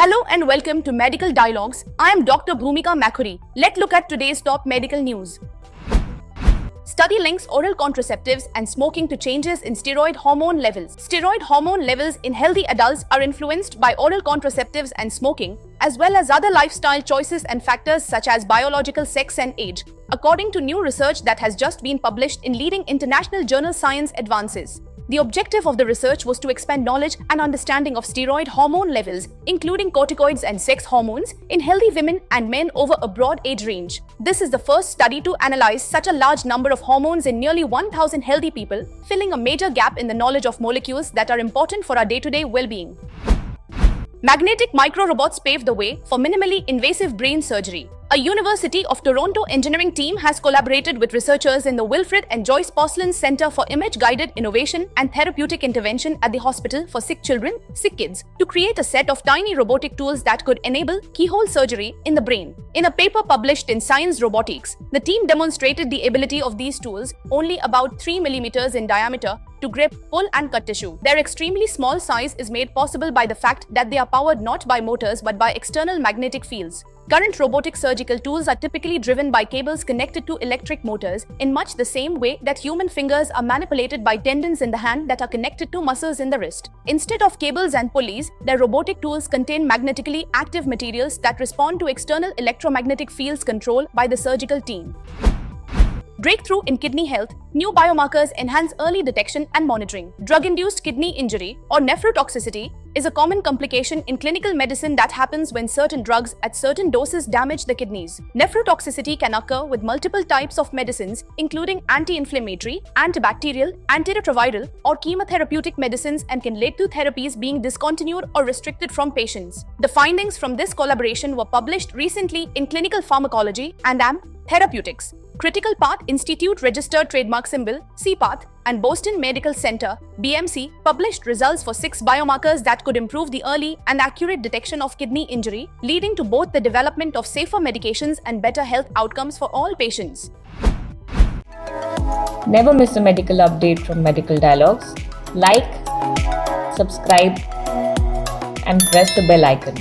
Hello and welcome to Medical Dialogues. I am Dr. Bhumika Makhuri. Let's look at today's top medical news. Study links oral contraceptives and smoking to changes in steroid hormone levels. Steroid hormone levels in healthy adults are influenced by oral contraceptives and smoking, as well as other lifestyle choices and factors such as biological sex and age, according to new research that has just been published in leading international journal Science Advances. The objective of the research was to expand knowledge and understanding of steroid hormone levels, including corticoids and sex hormones, in healthy women and men over a broad age range. This is the first study to analyze such a large number of hormones in nearly 1,000 healthy people, filling a major gap in the knowledge of molecules that are important for our day-to-day well-being. Magnetic microrobots paved the way for minimally invasive brain surgery. A University of Toronto engineering team has collaborated with researchers in the Wilfrid and Joyce Porcelain Center for Image-Guided Innovation and Therapeutic Intervention at the Hospital for Sick Children, Sick Kids, to create a set of tiny robotic tools that could enable keyhole surgery in the brain. In a paper published in Science Robotics, the team demonstrated the ability of these tools, only about 3 millimeters in diameter, to grip, pull and cut tissue. Their extremely small size is made possible by the fact that they are powered not by motors but by external magnetic fields. Current robotic surgical tools are typically driven by cables connected to electric motors, in much the same way that human fingers are manipulated by tendons in the hand that are connected to muscles in the wrist. Instead of cables and pulleys, their robotic tools contain magnetically active materials that respond to external electromagnetic fields controlled by the surgical team. Breakthrough in kidney health, new biomarkers enhance early detection and monitoring. Drug-induced kidney injury, or nephrotoxicity, is a common complication in clinical medicine that happens when certain drugs at certain doses damage the kidneys. Nephrotoxicity can occur with multiple types of medicines, including anti-inflammatory, antibacterial, antiretroviral, or chemotherapeutic medicines, and can lead to therapies being discontinued or restricted from patients. The findings from this collaboration were published recently in Clinical Pharmacology and AM Therapeutics. Critical Path Institute Registered Trademark Symbol (CPATH) and Boston Medical Center (BMC) published results for 6 biomarkers that could improve the early and accurate detection of kidney injury, leading to both the development of safer medications and better health outcomes for all patients. Never miss a medical update from Medical Dialogues. Like, subscribe, and press the bell icon.